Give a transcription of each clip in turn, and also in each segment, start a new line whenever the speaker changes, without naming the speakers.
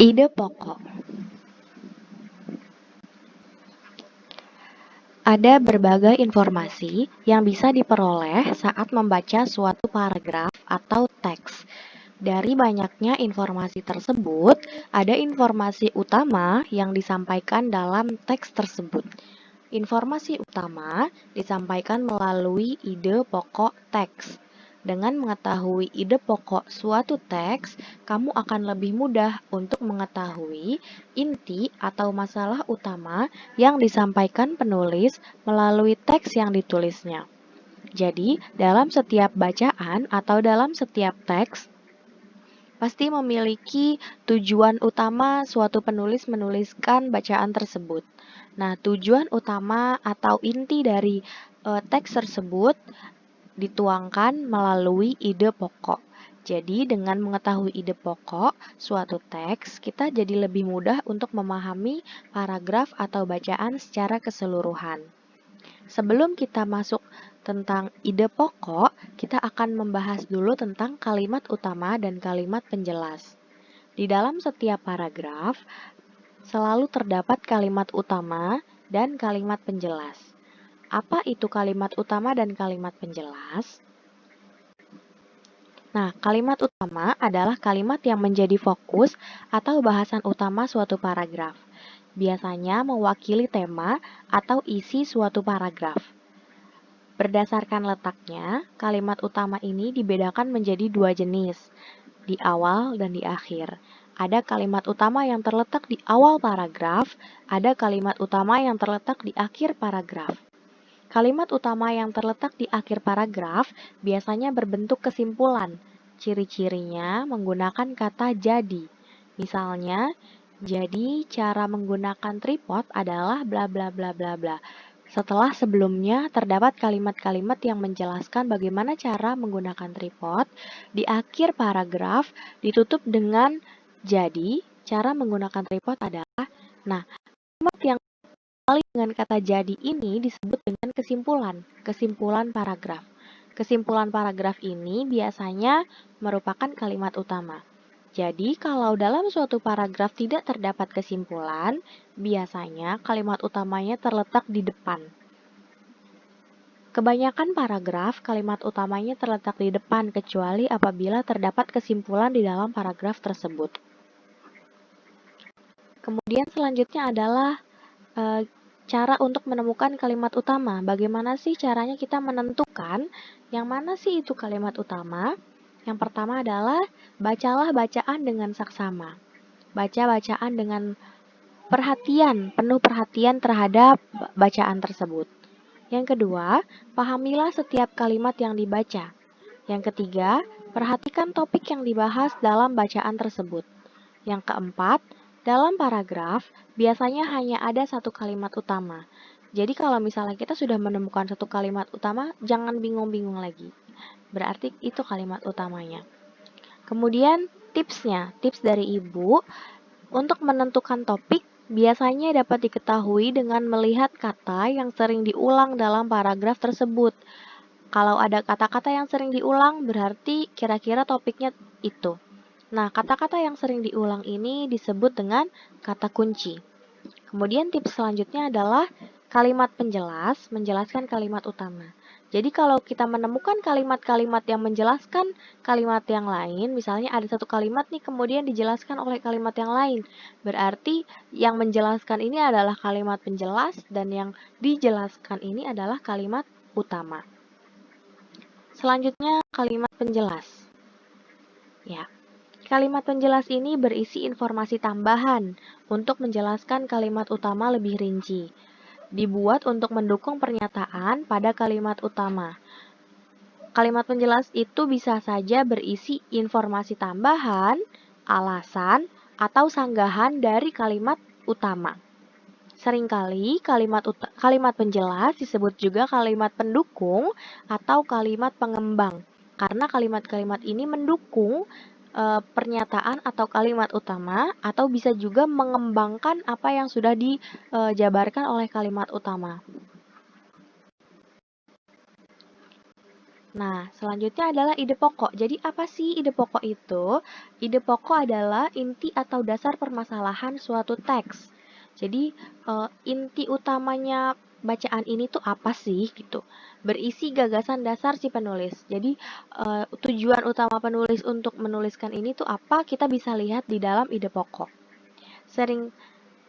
Ide pokok. Ada berbagai informasi yang bisa diperoleh saat membaca suatu paragraf atau teks. Dari banyaknya informasi tersebut, ada informasi utama yang disampaikan dalam teks tersebut. Informasi utama disampaikan melalui ide pokok teks. Dengan mengetahui ide pokok suatu teks, kamu akan lebih mudah untuk mengetahui inti atau masalah utama yang disampaikan penulis melalui teks yang ditulisnya. Jadi, dalam setiap bacaan atau dalam setiap teks, pasti memiliki tujuan utama suatu penulis menuliskan bacaan tersebut. Nah, tujuan utama atau inti dari teks tersebut dituangkan melalui ide pokok. Jadi, dengan mengetahui ide pokok suatu teks, kita jadi lebih mudah untuk memahami paragraf atau bacaan secara keseluruhan. Sebelum kita masuk tentang ide pokok, kita akan membahas dulu tentang kalimat utama dan kalimat penjelas. Di dalam setiap paragraf, selalu terdapat kalimat utama dan kalimat penjelas. Apa itu kalimat utama dan kalimat penjelas? Nah, kalimat utama adalah kalimat yang menjadi fokus atau bahasan utama suatu paragraf. Biasanya mewakili tema atau isi suatu paragraf. Berdasarkan letaknya, kalimat utama ini dibedakan menjadi dua jenis, di awal dan di akhir. Ada kalimat utama yang terletak di awal paragraf, ada kalimat utama yang terletak di akhir paragraf. Kalimat utama yang terletak di akhir paragraf biasanya berbentuk kesimpulan. Ciri-cirinya menggunakan kata jadi. Misalnya, jadi cara menggunakan tripod adalah bla bla bla bla bla. Setelah sebelumnya terdapat kalimat-kalimat yang menjelaskan bagaimana cara menggunakan tripod, di akhir paragraf ditutup dengan jadi cara menggunakan tripod adalah. Nah, kalimat yang dengan kata jadi ini disebut dengan kesimpulan paragraf. Kesimpulan paragraf ini biasanya merupakan kalimat utama. Jadi, kalau dalam suatu paragraf tidak terdapat kesimpulan, biasanya kalimat utamanya terletak di depan. Kebanyakan paragraf, kalimat utamanya terletak di depan, kecuali apabila terdapat kesimpulan di dalam paragraf tersebut. Kemudian selanjutnya adalah cara untuk menemukan kalimat utama. Bagaimana sih caranya kita menentukan yang mana sih itu kalimat utama? Yang pertama adalah bacalah bacaan dengan saksama. Baca bacaan dengan penuh perhatian terhadap bacaan tersebut. Yang kedua, pahamilah setiap kalimat yang dibaca. Yang ketiga, perhatikan topik yang dibahas dalam bacaan tersebut. Yang keempat, dalam paragraf biasanya hanya ada satu kalimat utama. Jadi kalau misalnya kita sudah menemukan satu kalimat utama, jangan bingung-bingung lagi. Berarti itu kalimat utamanya. Kemudian tips dari Ibu untuk menentukan topik biasanya dapat diketahui dengan melihat kata yang sering diulang dalam paragraf tersebut. Kalau ada kata-kata yang sering diulang, berarti kira-kira topiknya itu. Nah, kata-kata yang sering diulang ini disebut dengan kata kunci. Kemudian tips selanjutnya adalah kalimat penjelas, menjelaskan kalimat utama. Jadi kalau kita menemukan kalimat-kalimat yang menjelaskan kalimat yang lain, misalnya ada satu kalimat nih kemudian dijelaskan oleh kalimat yang lain, berarti yang menjelaskan ini adalah kalimat penjelas dan yang dijelaskan ini adalah kalimat utama. Selanjutnya kalimat penjelas. Ya. Kalimat penjelas ini berisi informasi tambahan untuk menjelaskan kalimat utama lebih rinci. Dibuat untuk mendukung pernyataan pada kalimat utama. Kalimat penjelas itu bisa saja berisi informasi tambahan, alasan, atau sanggahan dari kalimat utama. Seringkali kalimat penjelas disebut juga kalimat pendukung atau kalimat pengembang, karena kalimat-kalimat ini mendukung pernyataan atau kalimat utama atau bisa juga mengembangkan apa yang sudah dijabarkan oleh kalimat utama. Nah, selanjutnya adalah ide pokok. Jadi, apa sih ide pokok itu? Ide pokok adalah inti atau dasar permasalahan suatu teks. Jadi, inti utamanya bacaan ini tuh apa sih gitu. Berisi gagasan dasar si penulis. Jadi, tujuan utama penulis untuk menuliskan ini tuh apa? Kita bisa lihat di dalam ide pokok.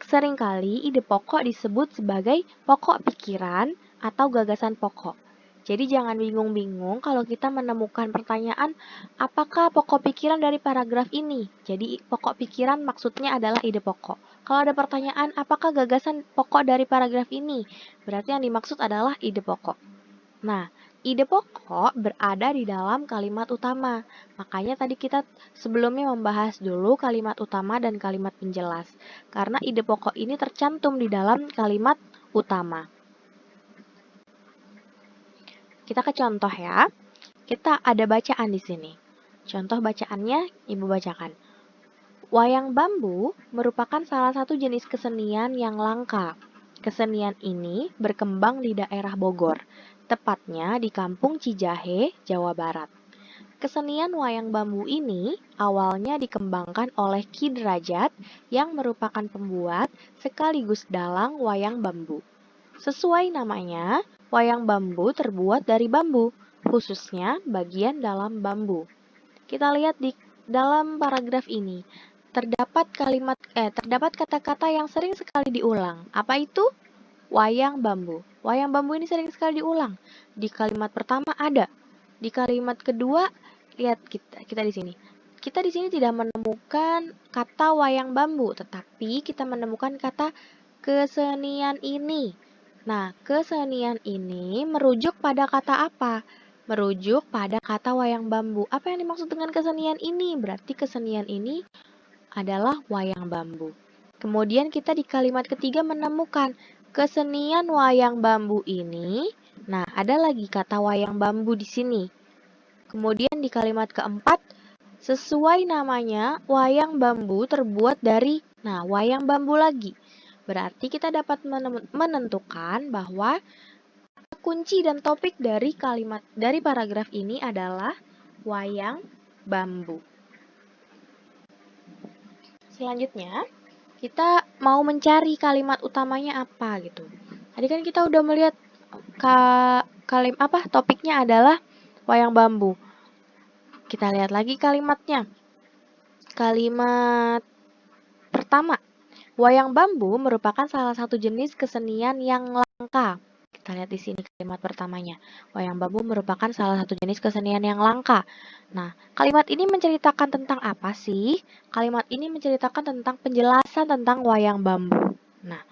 Seringkali ide pokok disebut sebagai pokok pikiran atau gagasan pokok. Jadi jangan bingung-bingung kalau kita menemukan pertanyaan, apakah pokok pikiran dari paragraf ini? Jadi pokok pikiran maksudnya adalah ide pokok. Kalau ada pertanyaan, apakah gagasan pokok dari paragraf ini? Berarti yang dimaksud adalah ide pokok. Nah, ide pokok berada di dalam kalimat utama. Makanya tadi kita sebelumnya membahas dulu kalimat utama dan kalimat penjelas. Karena ide pokok ini tercantum di dalam kalimat utama. Kita ke contoh ya. Kita ada bacaan di sini. Contoh bacaannya Ibu bacakan. Wayang bambu merupakan salah satu jenis kesenian yang langka. Kesenian ini berkembang di daerah Bogor, tepatnya di Kampung Cijahe, Jawa Barat. Kesenian wayang bambu ini awalnya dikembangkan oleh Ki Derajat yang merupakan pembuat sekaligus dalang wayang bambu. Sesuai namanya, wayang bambu terbuat dari bambu, khususnya bagian dalam bambu. Kita lihat di dalam paragraf ini, terdapat kata-kata yang sering sekali diulang. Apa itu? Wayang bambu. Wayang bambu ini sering sekali diulang. Di kalimat pertama ada. Di kalimat kedua, lihat kita di sini. Kita di sini tidak menemukan kata wayang bambu, tetapi kita menemukan kata kesenian ini. Nah, kesenian ini merujuk pada kata apa? Merujuk pada kata wayang bambu. Apa yang dimaksud dengan kesenian ini? Berarti kesenian ini adalah wayang bambu. Kemudian kita di kalimat ketiga menemukan kesenian wayang bambu ini. Nah, ada lagi kata wayang bambu di sini. Kemudian di kalimat keempat, sesuai namanya, wayang bambu terbuat dari, nah, wayang bambu lagi. Berarti kita dapat menentukan bahwa kunci dan topik dari paragraf ini adalah wayang bambu. Selanjutnya, kita mau mencari kalimat utamanya apa gitu. Tadi kan kita udah melihat topiknya adalah wayang bambu. Kita lihat lagi kalimatnya. Kalimat pertama, wayang bambu merupakan salah satu jenis kesenian yang langka. Kita lihat di sini kalimat pertamanya. Wayang bambu merupakan salah satu jenis kesenian yang langka. Nah, kalimat ini menceritakan tentang apa sih? Kalimat ini menceritakan tentang penjelasan tentang wayang bambu. Nah,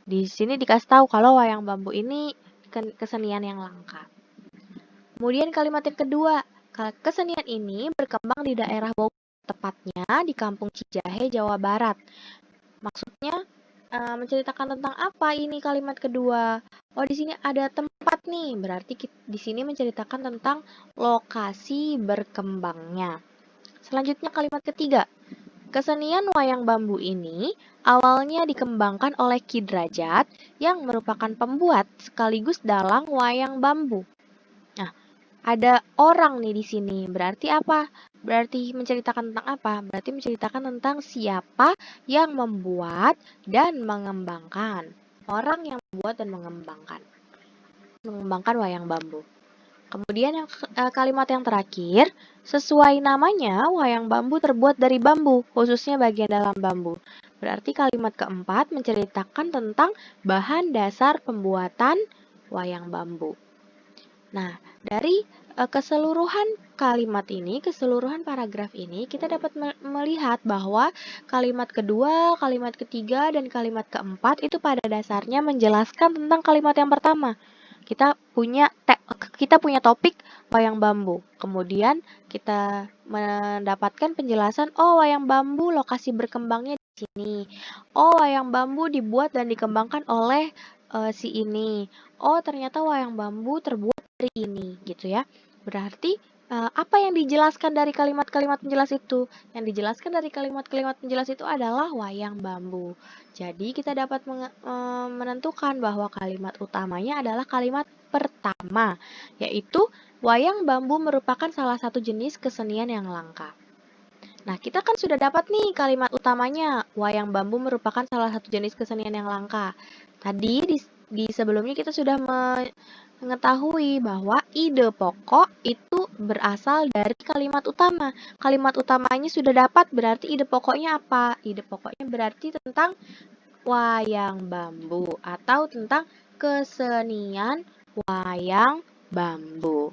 di sini dikasih tahu kalau wayang bambu ini kesenian yang langka. Kemudian kalimat yang kedua, kesenian ini berkembang di daerah Bogor, tepatnya di Kampung Cijahe, Jawa Barat. Maksudnya menceritakan tentang apa ini kalimat kedua? Oh, di sini ada tempat nih. Berarti di sini menceritakan tentang lokasi berkembangnya. Selanjutnya kalimat ketiga. Kesenian wayang bambu ini awalnya dikembangkan oleh Ki Derajat yang merupakan pembuat sekaligus dalang wayang bambu. Nah, ada orang nih di sini. Berarti apa? Berarti menceritakan tentang apa? Berarti menceritakan tentang siapa yang membuat dan mengembangkan. Orang yang membuat dan mengembangkan wayang bambu. Kemudian kalimat yang terakhir, sesuai namanya, wayang bambu terbuat dari bambu, khususnya bagian dalam bambu. Berarti kalimat keempat menceritakan tentang bahan dasar pembuatan wayang bambu. Nah, dari keseluruhan kalimat ini, keseluruhan paragraf ini, kita dapat melihat bahwa kalimat kedua, kalimat ketiga, dan kalimat keempat itu pada dasarnya menjelaskan tentang kalimat yang pertama. Kita punya topik wayang bambu. Kemudian kita mendapatkan penjelasan, oh wayang bambu lokasi berkembangnya di sini. Oh wayang bambu dibuat dan dikembangkan oleh si ini. Oh ternyata wayang bambu terbuat dari ini gitu ya. Berarti apa yang dijelaskan dari kalimat-kalimat penjelas itu? Yang dijelaskan dari kalimat-kalimat penjelas itu adalah wayang bambu. Jadi kita dapat menentukan bahwa kalimat utamanya adalah kalimat pertama, yaitu wayang bambu merupakan salah satu jenis kesenian yang langka. Nah, kita kan sudah dapat nih kalimat utamanya, wayang bambu merupakan salah satu jenis kesenian yang langka. Tadi di sebelumnya kita sudah mengetahui bahwa ide pokok itu berasal dari kalimat utama. Kalimat utamanya sudah dapat, berarti ide pokoknya apa? Ide pokoknya berarti tentang wayang bambu atau tentang kesenian wayang bambu.